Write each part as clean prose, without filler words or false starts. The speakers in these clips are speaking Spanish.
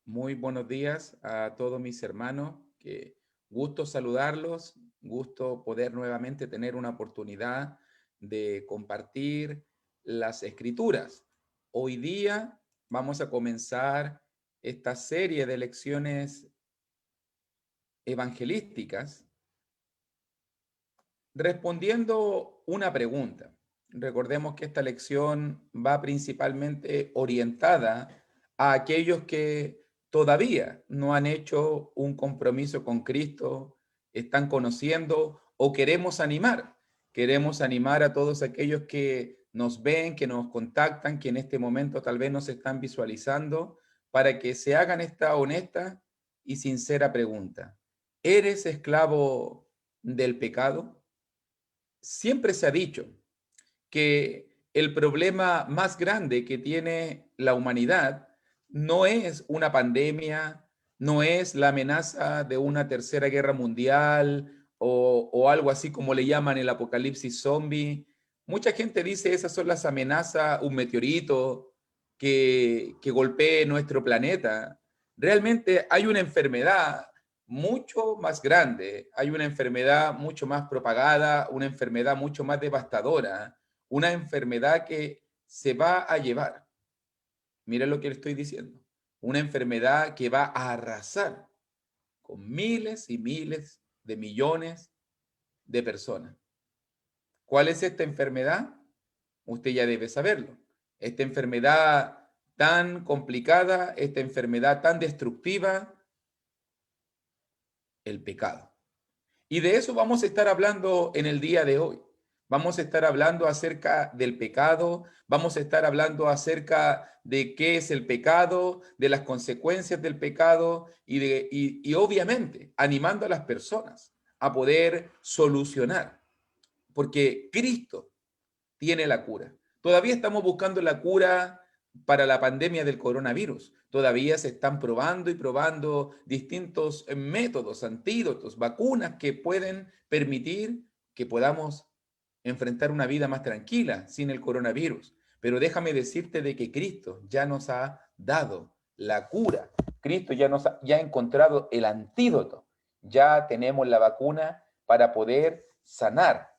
Muy buenos días a todos mis hermanos. Que gusto saludarlos, gusto poder nuevamente tener una oportunidad de compartir las escrituras. Hoy día vamos a comenzar esta serie de lecciones evangelísticas respondiendo una pregunta. Recordemos que esta lección va principalmente orientada a aquellos que todavía no han hecho un compromiso con Cristo, están conociendo o queremos animar. Queremos animar a todos aquellos que nos ven, que nos contactan, que en este momento tal vez nos están visualizando, para que se hagan esta honesta y sincera pregunta. ¿Eres esclavo del pecado? Siempre se ha dicho que el problema más grande que tiene la humanidad no es una pandemia, no es la amenaza de una tercera guerra mundial o algo así como le llaman el apocalipsis zombie. Mucha gente dice esas son las amenazas, un meteorito que golpee nuestro planeta. Realmente hay una enfermedad mucho más grande, hay una enfermedad mucho más propagada, una enfermedad mucho más devastadora, una enfermedad que se va a llevar. Mira lo que le estoy diciendo. Una enfermedad que va a arrasar con miles y miles de millones de personas. ¿Cuál es esta enfermedad? Usted ya debe saberlo. Esta enfermedad tan complicada, esta enfermedad tan destructiva, el pecado. Y de eso vamos a estar hablando en el día de hoy. Vamos a estar hablando acerca del pecado, vamos a estar hablando acerca de qué es el pecado, de las consecuencias del pecado y obviamente animando a las personas a poder solucionar, porque Cristo tiene la cura. Todavía estamos buscando la cura para la pandemia del coronavirus. Todavía se están probando y probando distintos métodos, antídotos, vacunas que pueden permitir que podamos enfrentar una vida más tranquila sin el coronavirus. Pero déjame decirte de que Cristo ya nos ha dado la cura. Cristo ya ha encontrado el antídoto. Ya tenemos la vacuna para poder sanar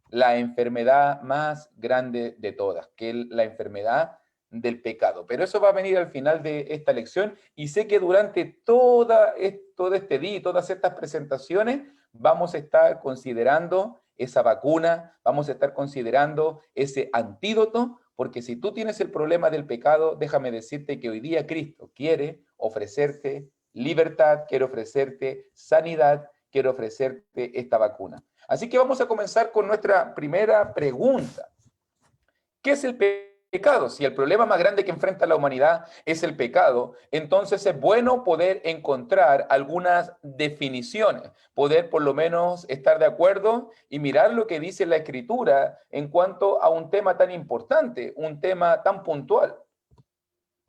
la enfermedad más grande de todas, que es la enfermedad del pecado. Pero eso va a venir al final de esta lección y sé que durante todo este día y todas estas presentaciones vamos a estar considerando esa vacuna, vamos a estar considerando ese antídoto, porque si tú tienes el problema del pecado, déjame decirte que hoy día Cristo quiere ofrecerte libertad, quiere ofrecerte sanidad, quiere ofrecerte esta vacuna. Así que vamos a comenzar con nuestra primera pregunta. ¿Qué es el pecado? Si el problema más grande que enfrenta la humanidad es el pecado, entonces es bueno poder encontrar algunas definiciones, poder por lo menos estar de acuerdo y mirar lo que dice la Escritura en cuanto a un tema tan importante, un tema tan puntual,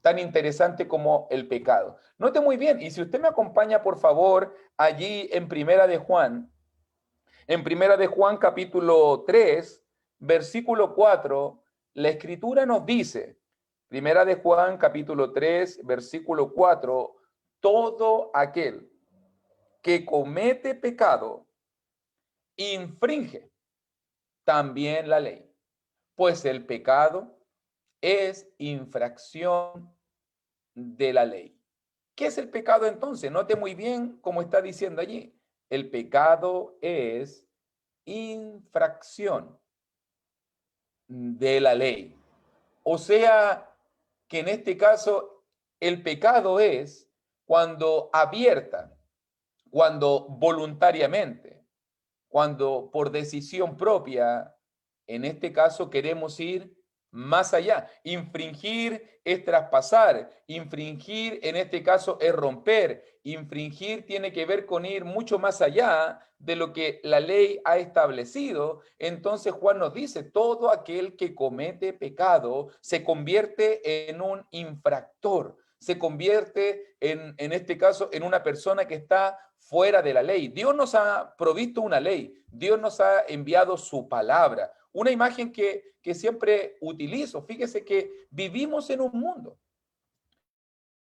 tan interesante como el pecado. Note muy bien, y si usted me acompaña, por favor, allí en Primera de Juan, capítulo 3, versículo 4, la escritura nos dice, Primera de Juan capítulo 3, versículo 4, todo aquel que comete pecado infringe también la ley, pues el pecado es infracción de la ley. ¿Qué es el pecado entonces? Note muy bien cómo está diciendo allí. El pecado es infracción de la ley. O sea, que en este caso el pecado es cuando abierta, cuando voluntariamente, cuando por decisión propia, en este caso queremos ir más allá. Infringir es traspasar, infringir en este caso es romper, infringir tiene que ver con ir mucho más allá de lo que la ley ha establecido. Entonces Juan nos dice, todo aquel que comete pecado se convierte en un infractor, se convierte en este caso en una persona que está fuera de la ley. Dios nos ha provisto una ley, Dios nos ha enviado su palabra, una imagen que siempre utilizo. Fíjese que vivimos en un mundo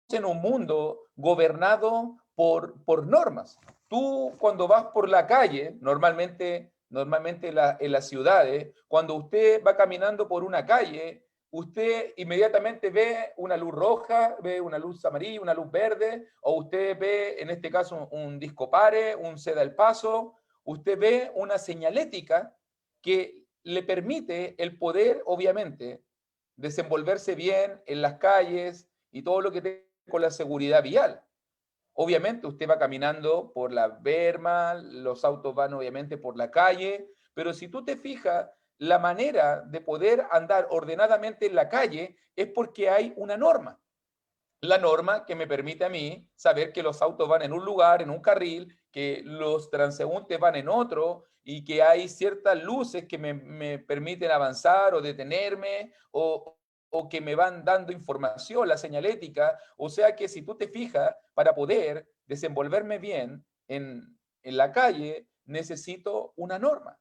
en un mundo gobernado por normas. Tú cuando vas por la calle, normalmente en las ciudades, cuando usted va caminando por una calle, usted inmediatamente ve una luz roja, ve una luz amarilla, una luz verde, o usted ve, en este caso, un disco pare, un ceda el paso, usted ve una señalética que le permite el poder, obviamente, desenvolverse bien en las calles y todo lo que tenga con la seguridad vial. Obviamente usted va caminando por la berma, los autos van obviamente por la calle, pero si tú te fijas, la manera de poder andar ordenadamente en la calle es porque hay una norma. La norma que me permite a mí saber que los autos van en un lugar, en un carril, que los transeúntes van en otro y que hay ciertas luces que me permiten avanzar o detenerme o que me van dando información, la señalética. O sea que si tú te fijas, para poder desenvolverme bien en la calle, necesito una norma.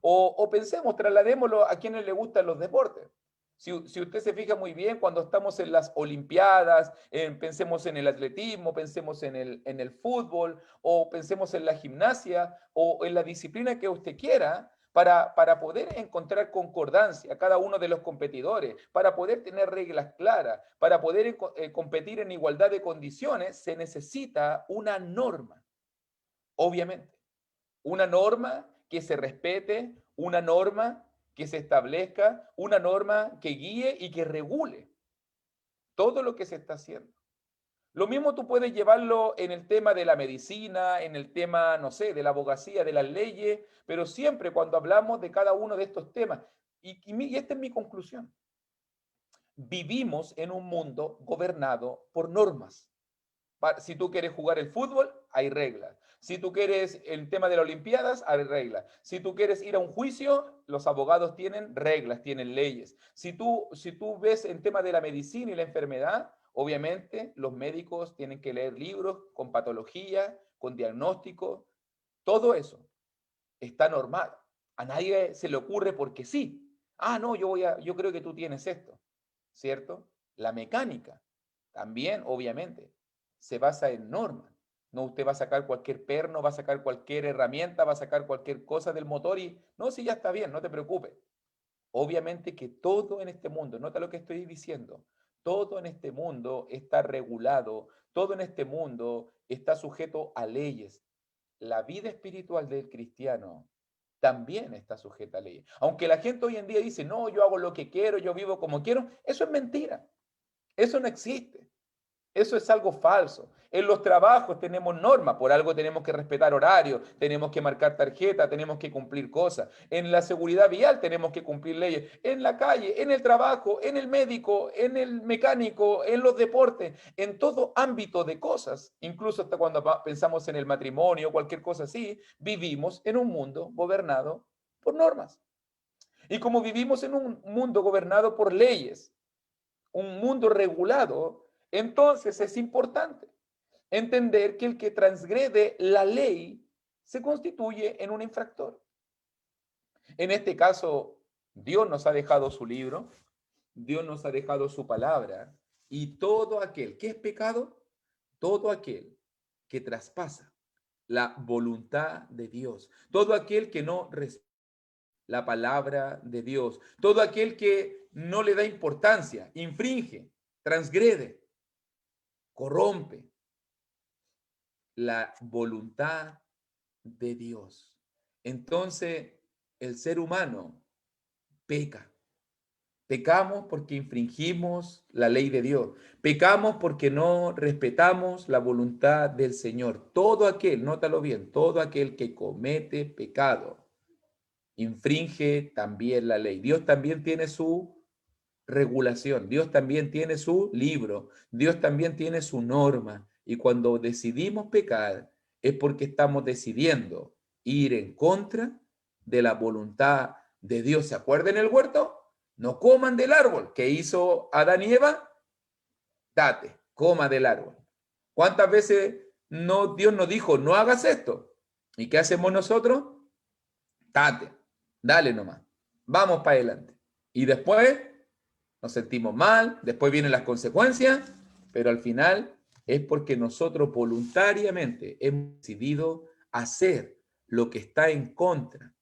O pensemos, trasladémoslo a quienes les gustan los deportes. Si usted se fija muy bien, cuando estamos en las Olimpiadas, pensemos en el atletismo, pensemos en el fútbol, o pensemos en la gimnasia, o en la disciplina que usted quiera, para poder encontrar concordancia a cada uno de los competidores, para poder tener reglas claras, para poder competir en igualdad de condiciones, se necesita una norma, obviamente. Una norma que se respete, una norma que se establezca, una norma que guíe y que regule todo lo que se está haciendo. Lo mismo tú puedes llevarlo en el tema de la medicina, en el tema, no sé, de la abogacía, de las leyes, pero siempre cuando hablamos de cada uno de estos temas, y esta es mi conclusión, vivimos en un mundo gobernado por normas. Si tú quieres jugar el fútbol, hay reglas. Si tú quieres el tema de las Olimpiadas, hay reglas. Si tú quieres ir a un juicio, los abogados tienen reglas, tienen leyes. Si tú ves el tema de la medicina y la enfermedad, obviamente los médicos tienen que leer libros con patología, con diagnóstico. Todo eso está normado. A nadie se le ocurre porque sí. Ah, no, yo creo que tú tienes esto, ¿cierto? La mecánica también, obviamente, se basa en normas. No, usted va a sacar cualquier perno, va a sacar cualquier herramienta, va a sacar cualquier cosa del motor y no, si ya está bien, no te preocupes. Obviamente que todo en este mundo, nota lo que estoy diciendo, todo en este mundo está regulado, todo en este mundo está sujeto a leyes. La vida espiritual del cristiano también está sujeta a leyes. Aunque la gente hoy en día dice, no, yo hago lo que quiero, yo vivo como quiero, eso es mentira. Eso no existe. Eso es algo falso. En los trabajos tenemos normas, por algo tenemos que respetar horarios, tenemos que marcar tarjeta, tenemos que cumplir cosas. En la seguridad vial tenemos que cumplir leyes. En la calle, en el trabajo, en el médico, en el mecánico, en los deportes, en todo ámbito de cosas, incluso hasta cuando pensamos en el matrimonio, cualquier cosa así, vivimos en un mundo gobernado por normas. Y como vivimos en un mundo gobernado por leyes, un mundo regulado, entonces es importante entender que el que transgrede la ley se constituye en un infractor. En este caso, Dios nos ha dejado su libro, Dios nos ha dejado su palabra, y todo aquel que es pecado, todo aquel que traspasa la voluntad de Dios, todo aquel que no respeta la palabra de Dios, todo aquel que no le da importancia, infringe, transgrede, corrompe la voluntad de Dios. Entonces, el ser humano peca. Pecamos porque infringimos la ley de Dios. Pecamos porque no respetamos la voluntad del Señor. Todo aquel, nótalo bien, todo aquel que comete pecado infringe también la ley. Dios también tiene su regulación, Dios también tiene su libro, Dios también tiene su norma. Y cuando decidimos pecar es porque estamos decidiendo ir en contra de la voluntad de Dios. ¿Se acuerdan en el huerto? No coman del árbol que hizo Adán y Eva. Date, coma del árbol. ¿Cuántas veces no, Dios nos dijo, no hagas esto? ¿Y qué hacemos nosotros? Date, dale nomás. Vamos para adelante. Y después nos sentimos mal, después vienen las consecuencias, pero al final es porque nosotros voluntariamente hemos decidido hacer lo que está en contra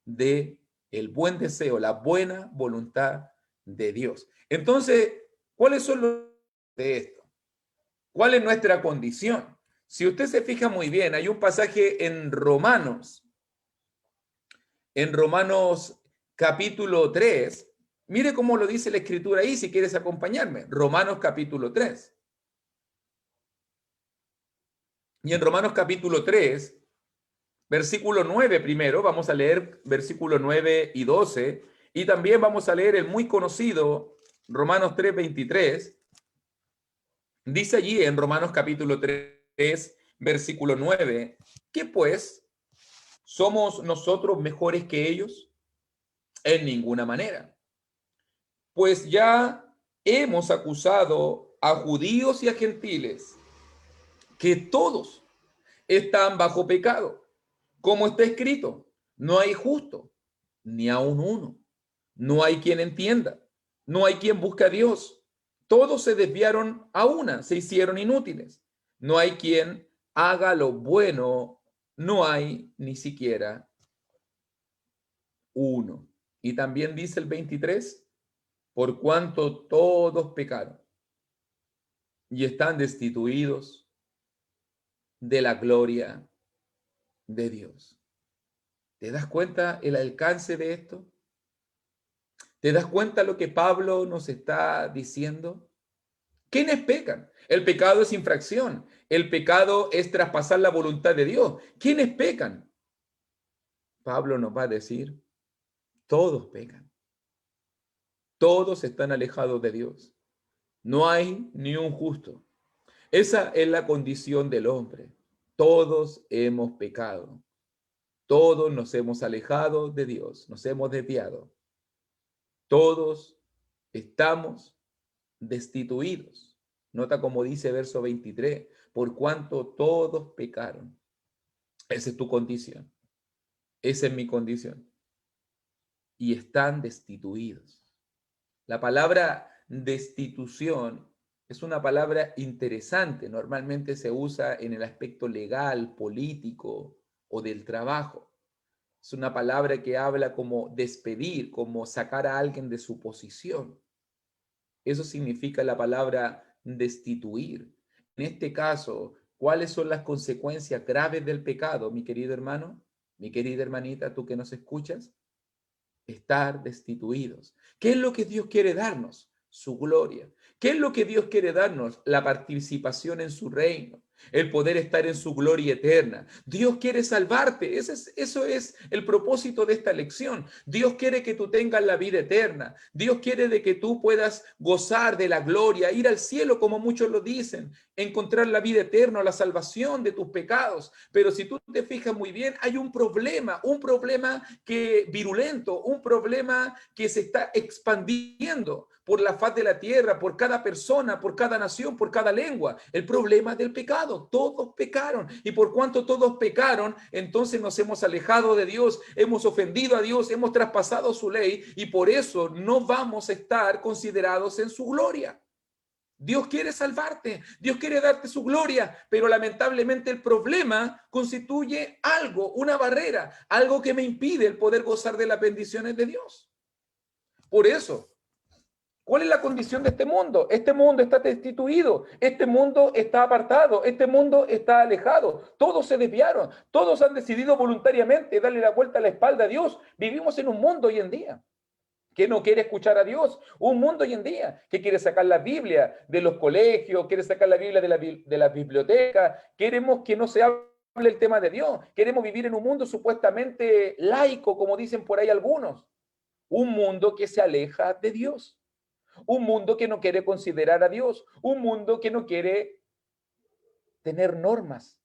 de el buen deseo, la buena voluntad de Dios. Entonces, ¿cuáles son los de esto? ¿Cuál es nuestra condición? Si usted se fija muy bien, hay un pasaje en Romanos capítulo 3. Mire cómo lo dice la escritura ahí, si quieres acompañarme. Romanos capítulo 3. Y en Romanos capítulo 3, versículo 9 primero, vamos a leer versículo 9 y 12, y también vamos a leer el muy conocido Romanos 3, 23. Dice allí en Romanos capítulo 3, versículo 9, ¿qué pues? ¿Somos nosotros mejores que ellos? En ninguna manera. Pues ya hemos acusado a judíos y a gentiles que todos están bajo pecado. Como está escrito, no hay justo, ni aun uno. No hay quien entienda, no hay quien busque a Dios. Todos se desviaron a una, se hicieron inútiles. No hay quien haga lo bueno, no hay ni siquiera uno. Y también dice el 23, por cuanto todos pecaron y están destituidos de la gloria de Dios. ¿Te das cuenta el alcance de esto? ¿Te das cuenta lo que Pablo nos está diciendo? ¿Quiénes pecan? El pecado es infracción. El pecado es traspasar la voluntad de Dios. ¿Quiénes pecan? Pablo nos va a decir, todos pecan. Todos están alejados de Dios. No hay ni un justo. Esa es la condición del hombre. Todos hemos pecado. Todos nos hemos alejado de Dios. Nos hemos desviado. Todos estamos destituidos. Nota como dice verso 23, por cuanto todos pecaron. Esa es tu condición. Esa es mi condición. Y están destituidos. La palabra destitución es una palabra interesante. Normalmente se usa en el aspecto legal, político o del trabajo. Es una palabra que habla como despedir, como sacar a alguien de su posición. Eso significa la palabra destituir. En este caso, ¿cuáles son las consecuencias graves del pecado, mi querido hermano, mi querida hermanita, tú que nos escuchas? Estar destituidos. ¿Qué es lo que Dios quiere darnos? Su gloria. ¿Qué es lo que Dios quiere darnos? La participación en su reino, el poder estar en su gloria eterna. Dios quiere salvarte. Eso es el propósito de esta lección. Dios quiere que tú tengas la vida eterna. Dios quiere de que tú puedas gozar de la gloria, ir al cielo como muchos lo dicen, encontrar la vida eterna, la salvación de tus pecados. Pero si tú te fijas muy bien, hay un problema que virulento, un problema que se está expandiendo por la faz de la tierra, por cada persona, por cada nación, por cada lengua. El problema del pecado. Todos pecaron. Y por cuanto todos pecaron, entonces nos hemos alejado de Dios, hemos ofendido a Dios, hemos traspasado su ley y por eso no vamos a estar considerados en su gloria. Dios quiere salvarte, Dios quiere darte su gloria, pero lamentablemente el problema constituye algo, una barrera, algo que me impide el poder gozar de las bendiciones de Dios. Por eso, ¿cuál es la condición de este mundo? Este mundo está destituido, este mundo está apartado, este mundo está alejado. Todos se desviaron, todos han decidido voluntariamente darle la vuelta a la espalda a Dios. Vivimos en un mundo hoy en día que no quiere escuchar a Dios, un mundo hoy en día que quiere sacar la Biblia de los colegios, quiere sacar la Biblia de la biblioteca, queremos que no se hable el tema de Dios, queremos vivir en un mundo supuestamente laico, como dicen por ahí algunos, un mundo que se aleja de Dios, un mundo que no quiere considerar a Dios, un mundo que no quiere tener normas,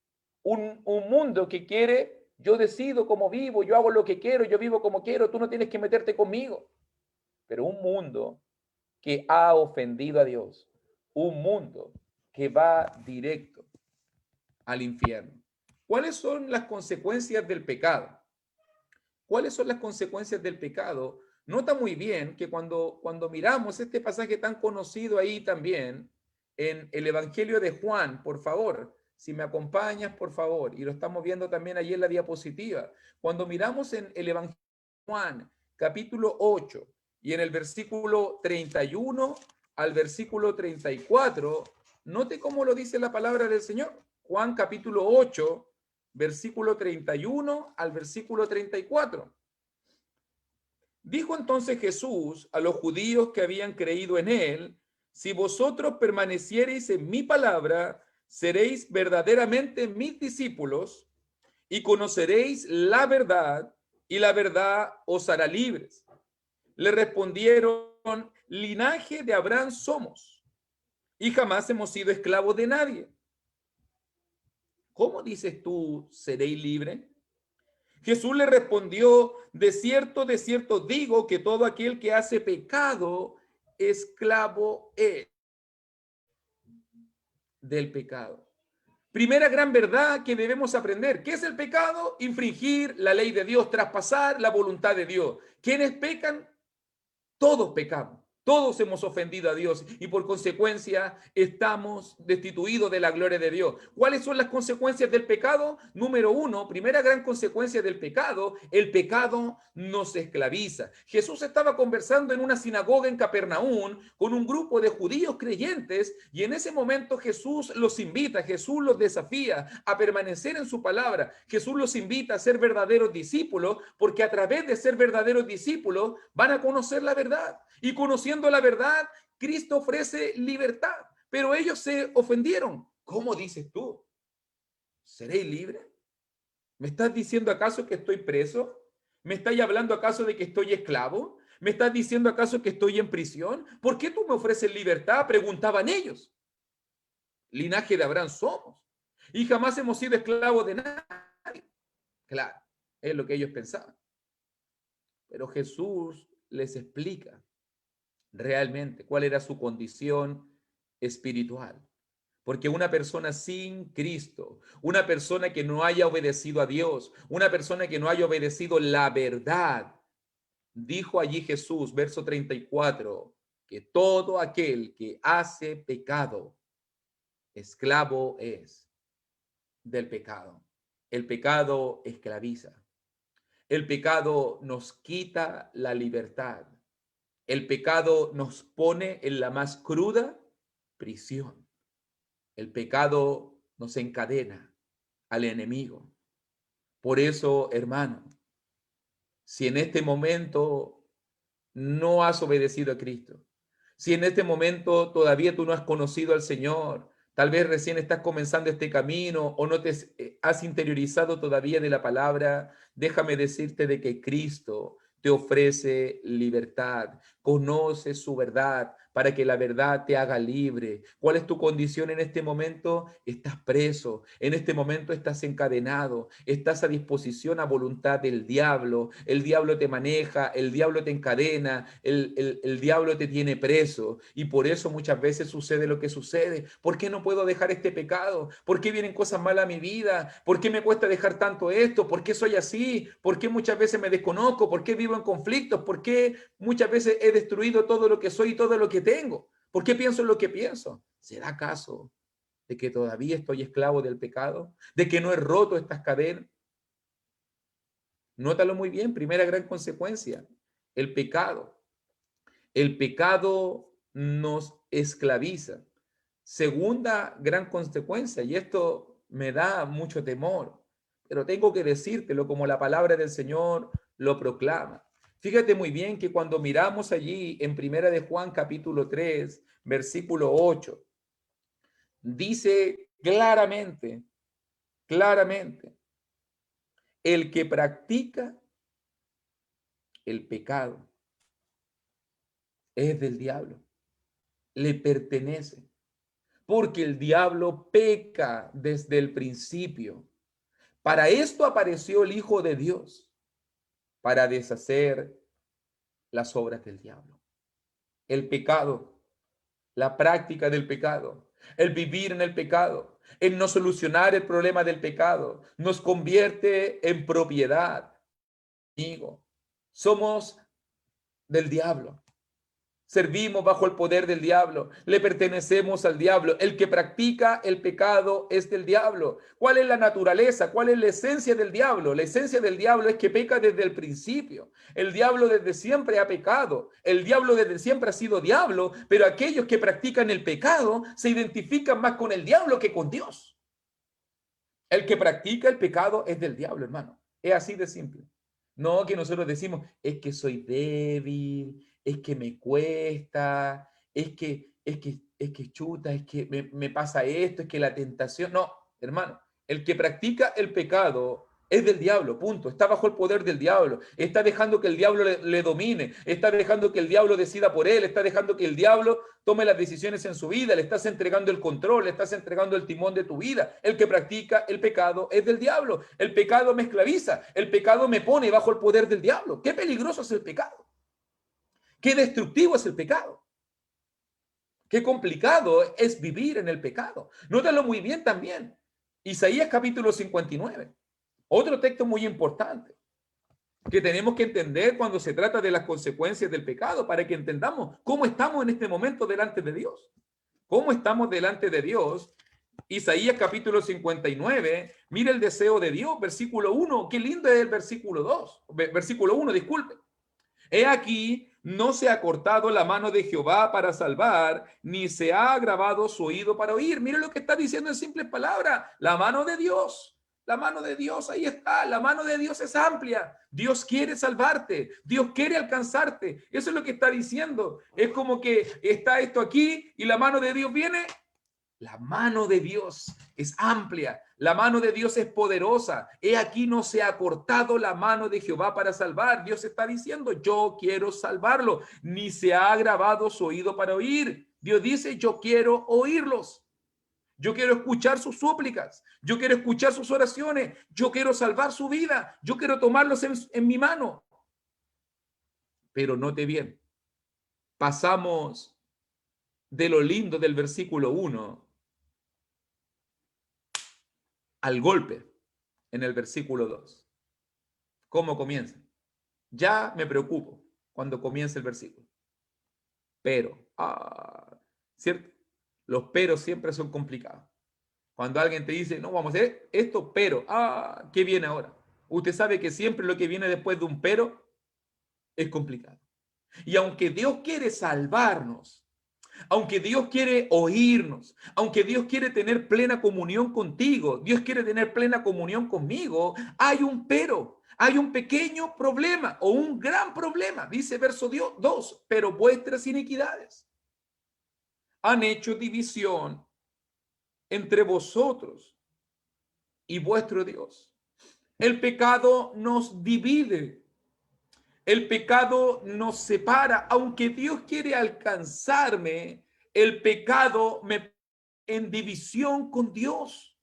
un mundo que quiere, yo decido cómo vivo, yo hago lo que quiero, yo vivo como quiero, tú no tienes que meterte conmigo. Pero un mundo que ha ofendido a Dios, un mundo que va directo al infierno. ¿Cuáles son las consecuencias del pecado? ¿Cuáles son las consecuencias del pecado? Nota muy bien que cuando miramos este pasaje tan conocido ahí también, en el Evangelio de Juan, por favor, si me acompañas, por favor, y lo estamos viendo también allí en la diapositiva. Cuando miramos en el Evangelio de Juan, capítulo 8, y en el versículo 31 al versículo 34, note cómo lo dice la palabra del Señor. Juan capítulo 8, versículo 31 al versículo 34. Dijo entonces Jesús a los judíos que habían creído en él: si vosotros permaneciereis en mi palabra, seréis verdaderamente mis discípulos y conoceréis la verdad, y la verdad os hará libres. Le respondieron: linaje de Abraham somos, y jamás hemos sido esclavos de nadie. ¿Cómo dices tú, seréis libres? Jesús le respondió: de cierto digo que todo aquel que hace pecado, esclavo es del pecado. Primera gran verdad que debemos aprender. ¿Qué es el pecado? Infringir la ley de Dios, traspasar la voluntad de Dios. ¿Quiénes pecan? Todos pecamos. Todos hemos ofendido a Dios y por consecuencia estamos destituidos de la gloria de Dios. ¿Cuáles son las consecuencias del pecado? Número uno, primera gran consecuencia del pecado: el pecado nos esclaviza. Jesús estaba conversando en una sinagoga en Capernaum con un grupo de judíos creyentes y en ese momento Jesús los invita, Jesús los desafía a permanecer en su palabra. Jesús los invita a ser verdaderos discípulos, porque a través de ser verdaderos discípulos van a conocer la verdad. Y conociendo la verdad, Cristo ofrece libertad. Pero ellos se ofendieron. ¿Cómo dices tú? ¿Seréis libre? ¿Me estás diciendo acaso que estoy preso? ¿Me estás hablando acaso de que estoy esclavo? ¿Me estás diciendo acaso que estoy en prisión? ¿Por qué tú me ofreces libertad?, preguntaban ellos. Linaje de Abraham somos, y jamás hemos sido esclavos de nadie. Claro, es lo que ellos pensaban. Pero Jesús les explica realmente cuál era su condición espiritual. Porque una persona sin Cristo, una persona que no haya obedecido a Dios, una persona que no haya obedecido la verdad, dijo allí Jesús, verso 34, que todo aquel que hace pecado, esclavo es del pecado. El pecado esclaviza. El pecado nos quita la libertad. El pecado nos pone en la más cruda prisión. El pecado nos encadena al enemigo. Por eso, hermano, si en este momento no has obedecido a Cristo, si en este momento todavía tú no has conocido al Señor, tal vez recién estás comenzando este camino o no te has interiorizado todavía de la palabra, déjame decirte de que Cristo te ofrece libertad. Conoce su verdad para que la verdad te haga libre. ¿Cuál es tu condición en este momento? Estás preso, en este momento estás encadenado, estás a disposición, a voluntad del diablo. El diablo te maneja, el diablo te encadena, el diablo te tiene preso, y por eso muchas veces sucede lo que sucede. ¿Por qué no puedo dejar este pecado? ¿Por qué vienen cosas malas a mi vida? ¿Por qué me cuesta dejar tanto esto? ¿Por qué soy así? ¿Por qué muchas veces me desconozco? ¿Por qué vivo en conflictos? ¿Por qué muchas veces he destruido todo lo que soy y todo lo que tengo? ¿Por qué pienso en lo que pienso? ¿Será acaso de que todavía estoy esclavo del pecado? ¿De que no he roto estas cadenas? Nótalo muy bien, primera gran consecuencia, el pecado. El pecado nos esclaviza. Segunda gran consecuencia, y esto me da mucho temor, pero tengo que decírtelo como la palabra del Señor lo proclama. Fíjate muy bien que cuando miramos allí en Primera de Juan capítulo 3, versículo 8, dice claramente, claramente, el que practica el pecado es del diablo, le pertenece, porque el diablo peca desde el principio. Para esto apareció el Hijo de Dios, para deshacer las obras del diablo. El pecado, la práctica del pecado, el vivir en el pecado, el no solucionar el problema del pecado, nos convierte en propiedad. Amigo, somos del diablo. Servimos bajo el poder del diablo, le pertenecemos al diablo. El que practica el pecado es del diablo. ¿Cuál es la naturaleza? ¿Cuál es la esencia del diablo? La esencia del diablo es que peca desde el principio. El diablo desde siempre ha pecado. El diablo desde siempre ha sido diablo, pero aquellos que practican el pecado se identifican más con el diablo que con Dios. El que practica el pecado es del diablo, hermano. Es así de simple. No que nosotros decimos, es que soy débil, es que me cuesta, es que chuta, es que me pasa esto, es que la tentación. No, hermano, el que practica el pecado es del diablo, punto. Está bajo el poder del diablo. Está dejando que el diablo le domine. Está dejando que el diablo decida por él. Está dejando que el diablo tome las decisiones en su vida. Le estás entregando el control, le estás entregando el timón de tu vida. El que practica el pecado es del diablo. El pecado me esclaviza. El pecado me pone bajo el poder del diablo. Qué peligroso es el pecado. Qué destructivo es el pecado. Qué complicado es vivir en el pecado. Nótalo muy bien también. Isaías capítulo 59. Otro texto muy importante que tenemos que entender cuando se trata de las consecuencias del pecado para que entendamos cómo estamos en este momento delante de Dios. ¿Cómo estamos delante de Dios? Isaías capítulo 59, mira el deseo de Dios, versículo 1, qué lindo es el versículo 2, versículo 1, disculpe. He aquí, no se ha cortado la mano de Jehová para salvar, ni se ha agravado su oído para oír. Mire lo que está diciendo en simples palabras, la mano de Dios. La mano de Dios, ahí está, la mano de Dios es amplia. Dios quiere salvarte, Dios quiere alcanzarte. Eso es lo que está diciendo. Es como que está esto aquí y la mano de Dios viene. La mano de Dios es amplia, la mano de Dios es poderosa. He aquí no se ha cortado la mano de Jehová para salvar. Dios está diciendo, yo quiero salvarlo, ni se ha agravado su oído para oír. Dios dice, yo quiero oírlos. Yo quiero escuchar sus súplicas, yo quiero escuchar sus oraciones, yo quiero salvar su vida, yo quiero tomarlos en mi mano. Pero note bien, pasamos de lo lindo del versículo 1 al golpe en el versículo 2. ¿Cómo comienza? Ya me preocupo cuando comienza el versículo. Pero, ¿cierto? Los peros siempre son complicados. Cuando alguien te dice, no, vamos a hacer esto, pero, ¿qué viene ahora? Usted sabe que siempre lo que viene después de un pero es complicado. Y aunque Dios quiere salvarnos, aunque Dios quiere oírnos, aunque Dios quiere tener plena comunión contigo, Dios quiere tener plena comunión conmigo, hay un pero, hay un pequeño problema o un gran problema. Dice verso 2, pero vuestras iniquidades han hecho división entre vosotros y vuestro Dios. El pecado nos divide. El pecado nos separa. Aunque Dios quiere alcanzarme, el pecado me en división con Dios.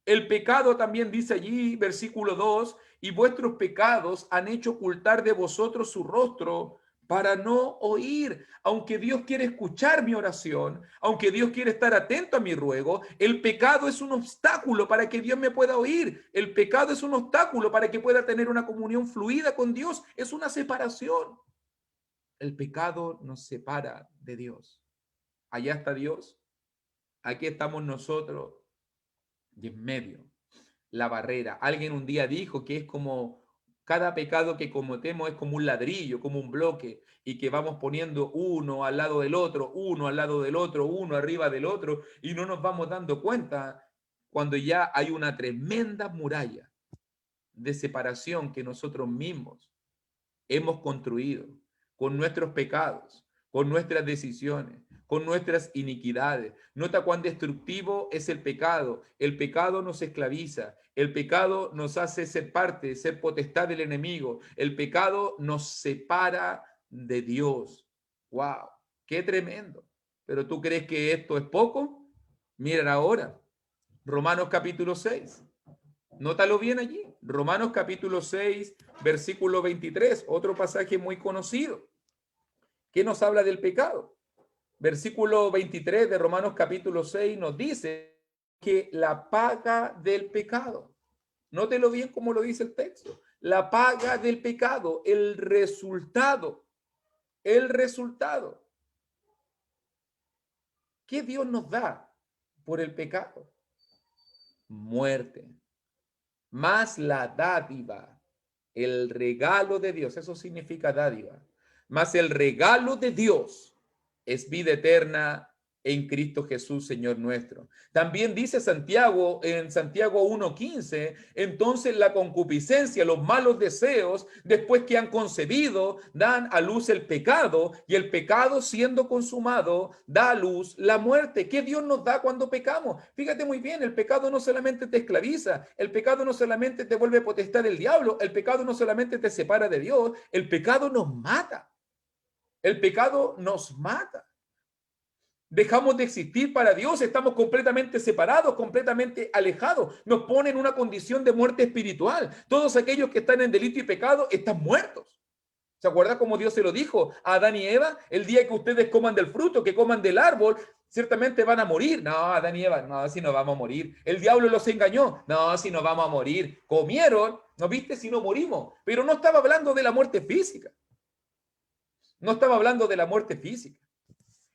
El pecado también dice allí, versículo 2, y vuestros pecados han hecho ocultar de vosotros su rostro para no oír. Aunque Dios quiere escuchar mi oración, aunque Dios quiere estar atento a mi ruego, el pecado es un obstáculo para que Dios me pueda oír. El pecado es un obstáculo para que pueda tener una comunión fluida con Dios. Es una separación. El pecado nos separa de Dios. Allá está Dios, aquí estamos nosotros y en medio, la barrera. Alguien un día dijo que es como cada pecado que cometemos es como un ladrillo, como un bloque, y que vamos poniendo uno al lado del otro, uno al lado del otro, uno arriba del otro, y no nos vamos dando cuenta cuando ya hay una tremenda muralla de separación que nosotros mismos hemos construido con nuestros pecados, con nuestras decisiones, con nuestras iniquidades. Nota cuán destructivo es el pecado. El pecado nos esclaviza. El pecado nos hace ser parte, ser potestad del enemigo. El pecado nos separa de Dios. ¡Wow! ¡Qué tremendo! ¿Pero tú crees que esto es poco? Mira ahora, Romanos capítulo 6. Nótalo bien allí. Romanos capítulo 6, versículo 23, otro pasaje muy conocido. ¿Qué nos habla del pecado? Versículo 23 de Romanos capítulo 6 nos dice que la paga del pecado. Nótelo bien como lo dice el texto. La paga del pecado, el resultado el resultado. ¿Qué Dios nos da por el pecado? Muerte. Más la dádiva, el regalo de Dios, eso significa dádiva, más el regalo de Dios es vida eterna en Cristo Jesús, Señor nuestro. También dice Santiago en Santiago 1:15, entonces la concupiscencia, los malos deseos, después que han concebido, dan a luz el pecado, y el pecado siendo consumado, da a luz la muerte. ¿Qué Dios nos da cuando pecamos? Fíjate muy bien, el pecado no solamente te esclaviza, el pecado no solamente te vuelve potestad del diablo, el pecado no solamente te separa de Dios, el pecado nos mata. El pecado nos mata. Dejamos de existir para Dios, estamos completamente separados, completamente alejados. Nos pone en una condición de muerte espiritual. Todos aquellos que están en delito y pecado están muertos. ¿Se acuerda cómo Dios se lo dijo a Adán y Eva? El día que ustedes coman del fruto, que coman del árbol, ciertamente van a morir. No, Adán y Eva, no, si no vamos a morir. El diablo los engañó. No, si no vamos a morir. Comieron, ¿no viste? Si no morimos. Pero no estaba hablando de la muerte física. No estaba hablando de la muerte física.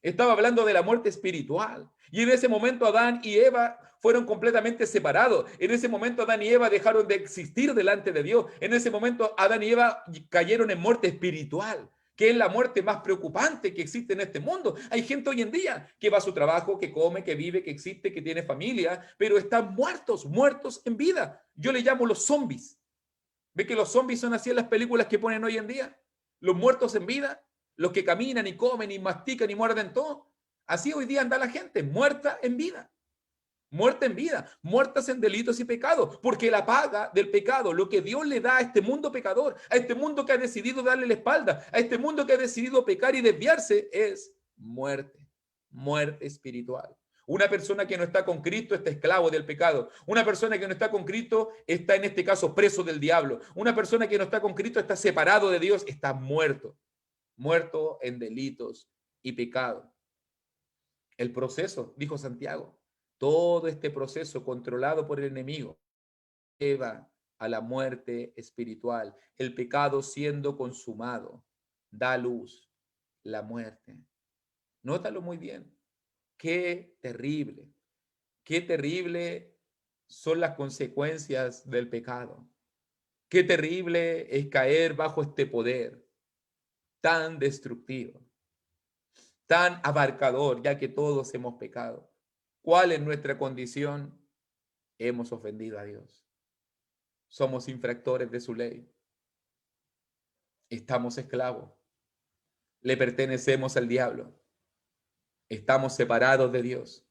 Estaba hablando de la muerte espiritual. Y en ese momento Adán y Eva fueron completamente separados. En ese momento Adán y Eva dejaron de existir delante de Dios. En ese momento Adán y Eva cayeron en muerte espiritual, que es la muerte más preocupante que existe en este mundo. Hay gente hoy en día que va a su trabajo, que come, que vive, que existe, que tiene familia, pero están muertos, muertos en vida. Yo le llamo los zombies. ¿Ve que los zombies son así en las películas que ponen hoy en día? Los muertos en vida, los que caminan y comen y mastican y muerden todo. Así hoy día anda la gente, muerta en vida. Muerta en vida, muertas en delitos y pecados, porque la paga del pecado, lo que Dios le da a este mundo pecador, a este mundo que ha decidido darle la espalda, a este mundo que ha decidido pecar y desviarse, es muerte, muerte espiritual. Una persona que no está con Cristo está esclavo del pecado. Una persona que no está con Cristo está en este caso preso del diablo. Una persona que no está con Cristo está separado de Dios, está muerto, muerto en delitos y pecado. El proceso, dijo Santiago, todo este proceso controlado por el enemigo lleva a la muerte espiritual. El pecado siendo consumado da a luz la muerte. Nótalo muy bien. Qué terrible son las consecuencias del pecado. Qué terrible es caer bajo este poder tan destructivo, tan abarcador, ya que todos hemos pecado. ¿Cuál es nuestra condición? Hemos ofendido a Dios. Somos infractores de su ley. Estamos esclavos. Le pertenecemos al diablo. Estamos separados de Dios.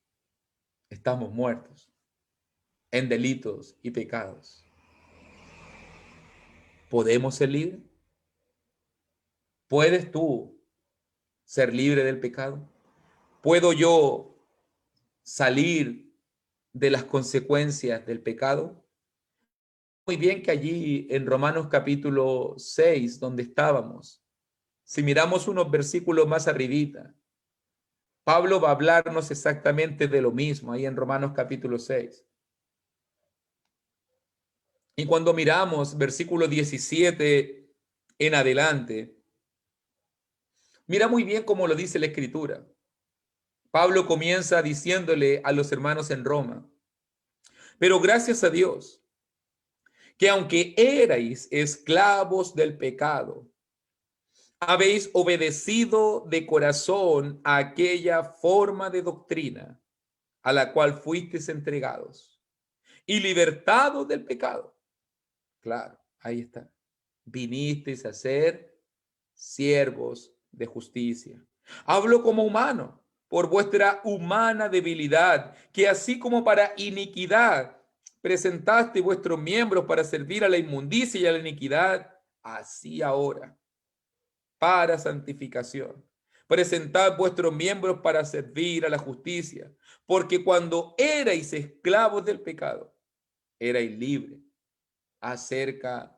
Estamos muertos en delitos y pecados. ¿Podemos ser libres? ¿Puedes tú ser libre del pecado? ¿Puedo yo salir de las consecuencias del pecado? Muy bien que allí en Romanos capítulo 6, donde estábamos, si miramos unos versículos más arribita, Pablo va a hablarnos exactamente de lo mismo, ahí en Romanos capítulo 6. Y cuando miramos versículo 17 en adelante, mira muy bien cómo lo dice la Escritura. Pablo comienza diciéndole a los hermanos en Roma, pero gracias a Dios, que aunque erais esclavos del pecado, habéis obedecido de corazón a aquella forma de doctrina a la cual fuisteis entregados y libertados del pecado. Claro, ahí está. Vinisteis a ser siervos de justicia. Hablo como humano, por vuestra humana debilidad, que así como para iniquidad presentaste vuestros miembros para servir a la inmundicia y a la iniquidad, así ahora, para santificación. Presentad vuestros miembros para servir a la justicia, porque cuando erais esclavos del pecado, erais libres acerca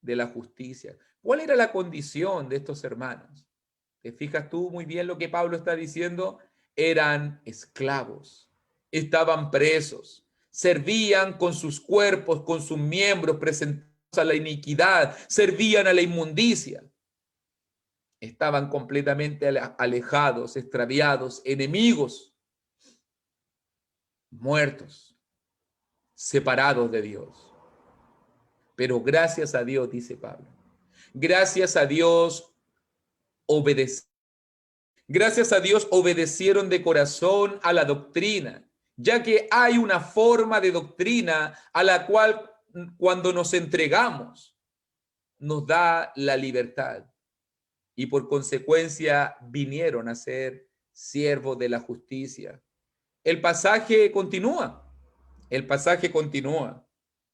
de la justicia. ¿Cuál era la condición de estos hermanos? ¿Te fijas tú muy bien lo que Pablo está diciendo? Eran esclavos, estaban presos, servían con sus cuerpos, con sus miembros presentados a la iniquidad, servían a la inmundicia. estaban completamente alejados, extraviados, enemigos, muertos, separados de Dios. Pero gracias a Dios, dice Pablo, gracias a Dios obedecieron. Gracias a Dios obedecieron de corazón a la doctrina, ya que hay una forma de doctrina a la cual cuando nos entregamos nos da la libertad y por consecuencia vinieron a ser siervos de la justicia. El pasaje continúa,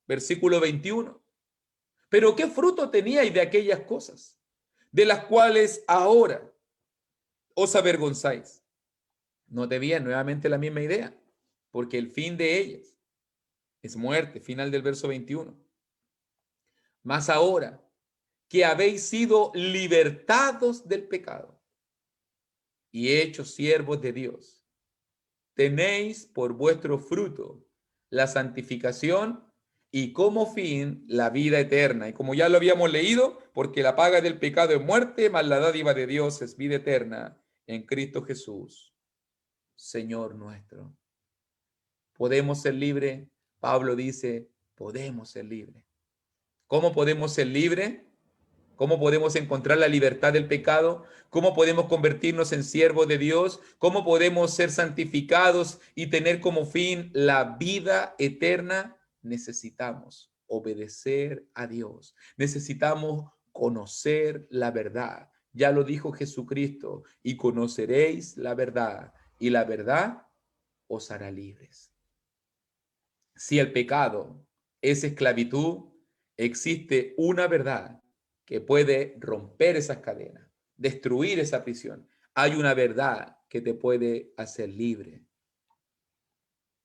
versículo 21. Pero ¿qué fruto teníais de aquellas cosas, de las cuales ahora os avergonzáis? Note bien, nuevamente la misma idea, porque el fin de ellas es muerte, final del verso 21. Mas ahora que habéis sido libertados del pecado y hechos siervos de Dios, tenéis por vuestro fruto la santificación y como fin la vida eterna. Y como ya lo habíamos leído, porque la paga del pecado es muerte, mas la dádiva de Dios es vida eterna en Cristo Jesús, Señor nuestro. ¿Podemos ser libres? Pablo dice, podemos ser libres. ¿Cómo podemos ser libres? ¿Cómo podemos encontrar la libertad del pecado? ¿Cómo podemos convertirnos en siervos de Dios? ¿Cómo podemos ser santificados y tener como fin la vida eterna? Necesitamos obedecer a Dios. Necesitamos conocer la verdad. Ya lo dijo Jesucristo, y conoceréis la verdad, y la verdad os hará libres. Si el pecado es esclavitud, existe una verdad que puede romper esas cadenas, destruir esa prisión. Hay una verdad que te puede hacer libre.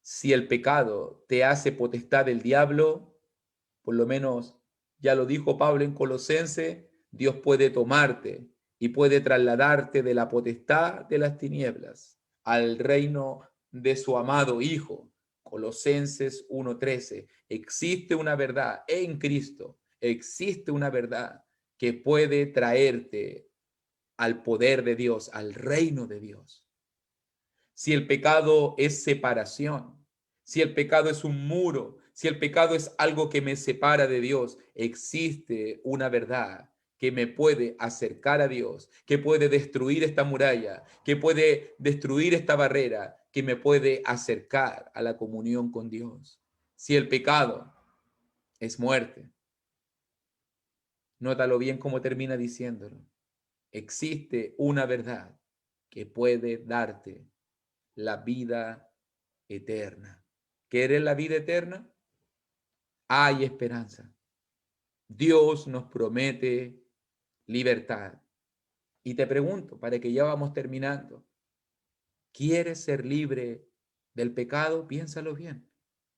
Si el pecado te hace potestad del diablo, por lo menos ya lo dijo Pablo en Colosense, Dios puede tomarte y puede trasladarte de la potestad de las tinieblas al reino de su amado Hijo. Colosenses 1:13. Existe una verdad en Cristo, existe una verdad que puede traerte al poder de Dios, al reino de Dios. Si el pecado es separación, si el pecado es un muro, si el pecado es algo que me separa de Dios, existe una verdad que me puede acercar a Dios, que puede destruir esta muralla, que puede destruir esta barrera, que me puede acercar a la comunión con Dios. Si el pecado es muerte, nótalo bien cómo termina diciéndolo. Existe una verdad que puede darte la vida eterna. ¿Quieres la vida eterna? Hay esperanza. Dios nos promete libertad. Y te pregunto, para que ya vamos terminando, ¿quieres ser libre del pecado? Piénsalo bien.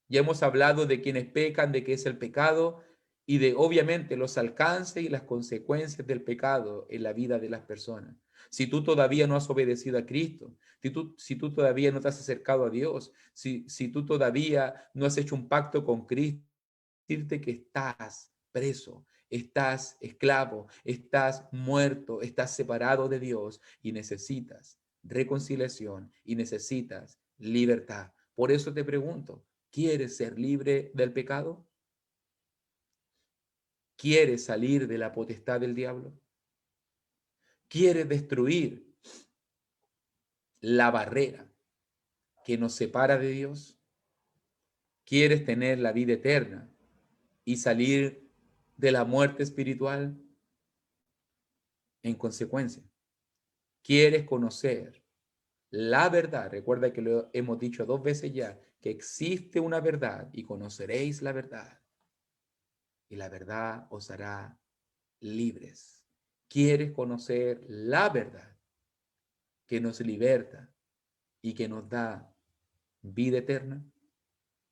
Ya hemos hablado de quienes pecan, de qué es el pecado y de obviamente los alcances y las consecuencias del pecado en la vida de las personas. Si tú todavía no has obedecido a Cristo, si tú todavía no te has acercado a Dios, si tú todavía no has hecho un pacto con Cristo, decirte que estás preso, estás esclavo, estás muerto, estás separado de Dios y necesitas reconciliación y necesitas libertad. Por eso te pregunto, ¿quieres ser libre del pecado? ¿Quieres salir de la potestad del diablo? ¿Quieres destruir la barrera que nos separa de Dios? ¿Quieres tener la vida eterna y salir de la muerte espiritual? En consecuencia, ¿quieres conocer la verdad? Recuerda que lo hemos dicho 2 veces ya, que existe una verdad y conoceréis la verdad. Y la verdad os hará libres. ¿Quieres conocer la verdad que nos liberta y que nos da vida eterna?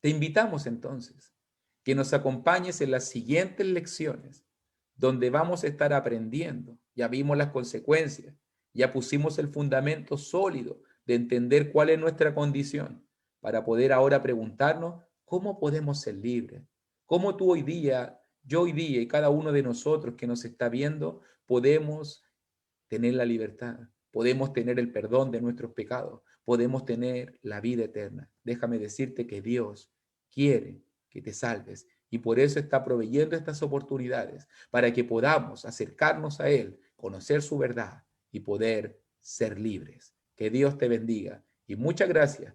Te invitamos entonces que nos acompañes en las siguientes lecciones, donde vamos a estar aprendiendo. Ya vimos las consecuencias, ya pusimos el fundamento sólido de entender cuál es nuestra condición, para poder ahora preguntarnos cómo podemos ser libres, cómo tú hoy día, yo hoy día y cada uno de nosotros que nos está viendo, podemos tener la libertad, podemos tener el perdón de nuestros pecados, podemos tener la vida eterna. Déjame decirte que Dios quiere que te salves y por eso está proveyendo estas oportunidades para que podamos acercarnos a Él, conocer su verdad y poder ser libres. Que Dios te bendiga y muchas gracias